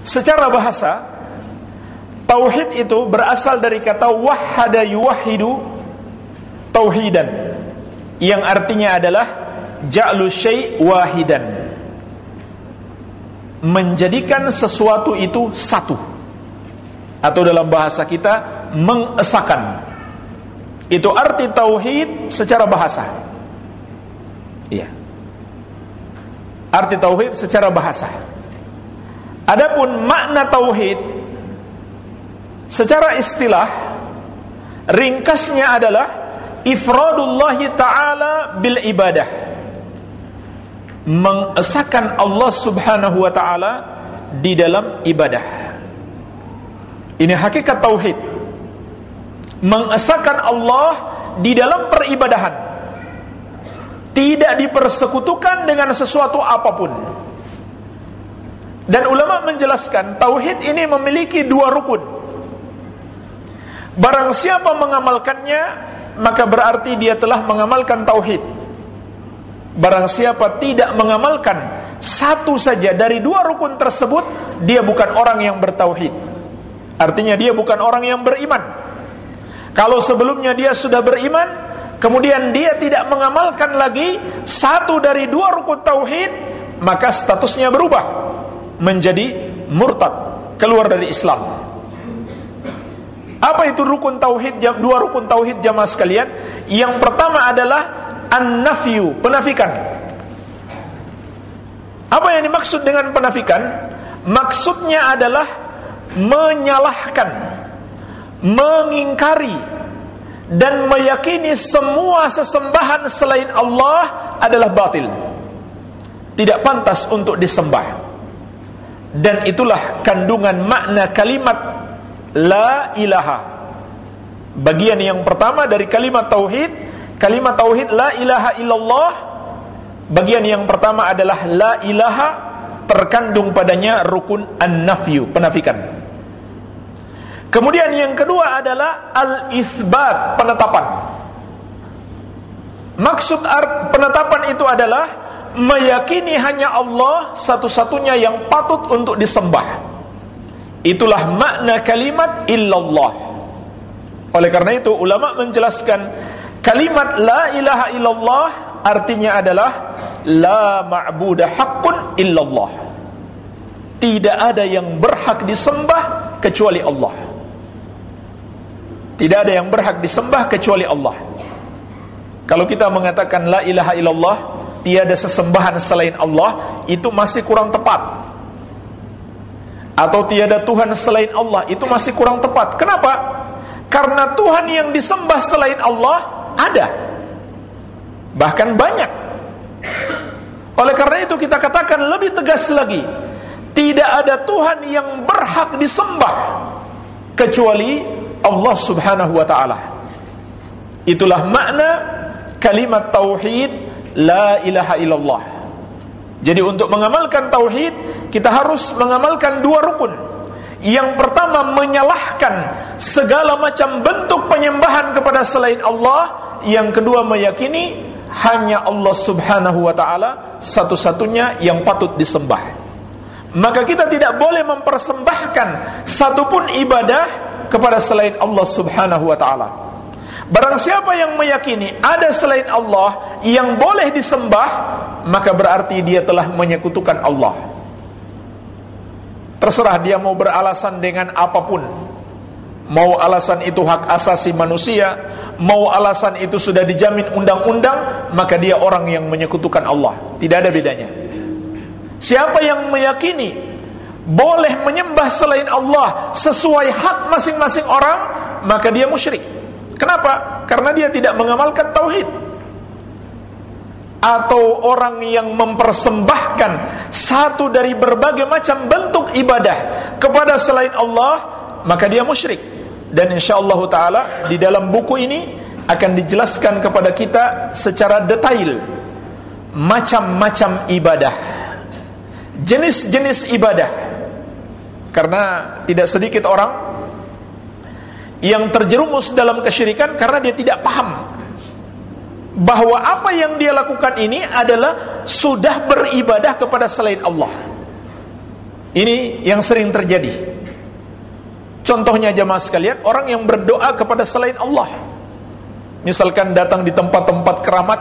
Secara bahasa, tauhid itu berasal dari kata wahhada yuwahhidu tauhidan, yang artinya adalah ja'lu syai' wahidan, menjadikan sesuatu itu satu, atau dalam bahasa kita mengesakan. Itu arti tauhid secara bahasa. Iya. Arti tauhid secara bahasa. Adapun makna tauhid secara istilah, ringkasnya adalah ifradullahi ta'ala bil ibadah, mengesahkan Allah subhanahu wa ta'ala di dalam ibadah. Ini hakikat tauhid, mengesahkan Allah di dalam peribadahan, tidak dipersekutukan dengan sesuatu apapun. Dan ulama menjelaskan tauhid ini memiliki dua rukun. Barang siapa mengamalkannya, maka berarti dia telah mengamalkan tauhid. Barang siapa tidak mengamalkan satu saja dari dua rukun tersebut, dia bukan orang yang bertauhid. Artinya dia bukan orang yang beriman. Kalau sebelumnya dia sudah beriman, kemudian dia tidak mengamalkan lagi satu dari dua rukun tauhid, maka statusnya berubah menjadi murtad, keluar dari Islam. Apa itu rukun tauhid? Dua rukun tauhid jamaah sekalian. Yang pertama adalah an-nafyu, penafikan. Apa yang dimaksud dengan penafikan? Maksudnya adalah menyalahkan, mengingkari, dan meyakini semua sesembahan selain Allah adalah batil, tidak pantas untuk disembah. Dan itulah kandungan makna kalimat la ilaha. Bagian yang pertama dari kalimat tauhid, kalimat tauhid la ilaha illallah, bagian yang pertama adalah la ilaha, terkandung padanya rukun an-nafyu, penafikan. Kemudian yang kedua adalah al-itsbat, penetapan. Maksud penetapan itu adalah meyakini hanya Allah satu-satunya yang patut untuk disembah. Itulah makna kalimat illallah. Oleh karena itu ulama menjelaskan kalimat la ilaha illallah artinya adalah la ma'budu haqqun illallah. Tidak ada yang berhak disembah kecuali Allah. Tidak ada yang berhak disembah kecuali Allah. Kalau kita mengatakan la ilaha illallah, tiada sesembahan selain Allah, itu masih kurang tepat. Atau tiada Tuhan selain Allah, itu masih kurang tepat. Kenapa? Karena Tuhan yang disembah selain Allah ada, bahkan banyak. Oleh karena itu kita katakan lebih tegas lagi, tidak ada Tuhan yang berhak disembah kecuali Allah subhanahu wa ta'ala. Itulah makna kalimat tauhid la ilaha illallah. Jadi untuk mengamalkan tauhid, kita harus mengamalkan dua rukun. Yang pertama, menyalahkan segala macam bentuk penyembahan kepada selain Allah. Yang kedua, meyakini hanya Allah subhanahu wa ta'ala satu-satunya yang patut disembah. Maka kita tidak boleh mempersembahkan satupun ibadah kepada selain Allah subhanahu wa ta'ala. Barang siapa yang meyakini ada selain Allah yang boleh disembah, maka berarti dia telah menyekutukan Allah. Terserah dia mau beralasan dengan apapun. Mau alasan itu hak asasi manusia, mau alasan itu sudah dijamin undang-undang, maka dia orang yang menyekutukan Allah. Tidak ada bedanya. Siapa yang meyakini boleh menyembah selain Allah sesuai hak masing-masing orang, maka dia musyrik. Kenapa? Karena dia tidak mengamalkan tauhid. Atau orang yang mempersembahkan satu dari berbagai macam bentuk ibadah kepada selain Allah, maka dia musyrik. Dan insyaallah ta'ala di dalam buku ini akan dijelaskan kepada kita secara detail macam-macam ibadah, jenis-jenis ibadah. Karena tidak sedikit orang yang terjerumus dalam kesyirikan karena dia tidak paham bahwa apa yang dia lakukan ini adalah sudah beribadah kepada selain Allah. Ini yang sering terjadi. Contohnya jemaah sekalian, orang yang berdoa kepada selain Allah. Misalkan datang di tempat-tempat keramat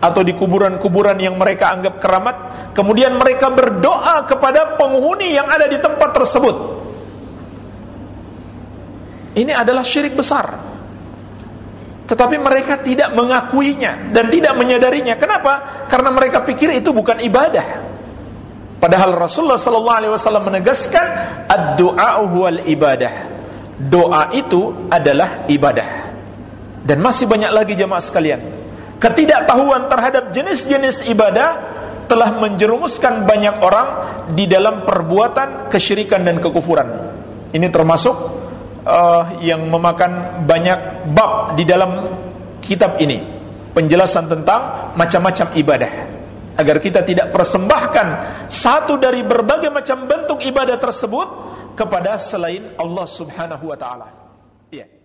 atau di kuburan-kuburan yang mereka anggap keramat, kemudian mereka berdoa kepada penghuni yang ada di tempat tersebut. Ini adalah syirik besar. Tetapi mereka tidak mengakuinya dan tidak menyadarinya. Kenapa? Karena mereka pikir itu bukan ibadah. Padahal Rasulullah SAW menegaskan ad-du'a huwal ibadah. Doa itu adalah ibadah. Dan masih banyak lagi jemaah sekalian. Ketidaktahuan terhadap jenis-jenis ibadah telah menjerumuskan banyak orang di dalam perbuatan kesyirikan dan kekufuran. Ini termasuk yang memakan banyak bab di dalam kitab ini, penjelasan tentang macam-macam ibadah, agar kita tidak persembahkan satu dari berbagai macam bentuk ibadah tersebut kepada selain Allah Subhanahu wa taala. Iya.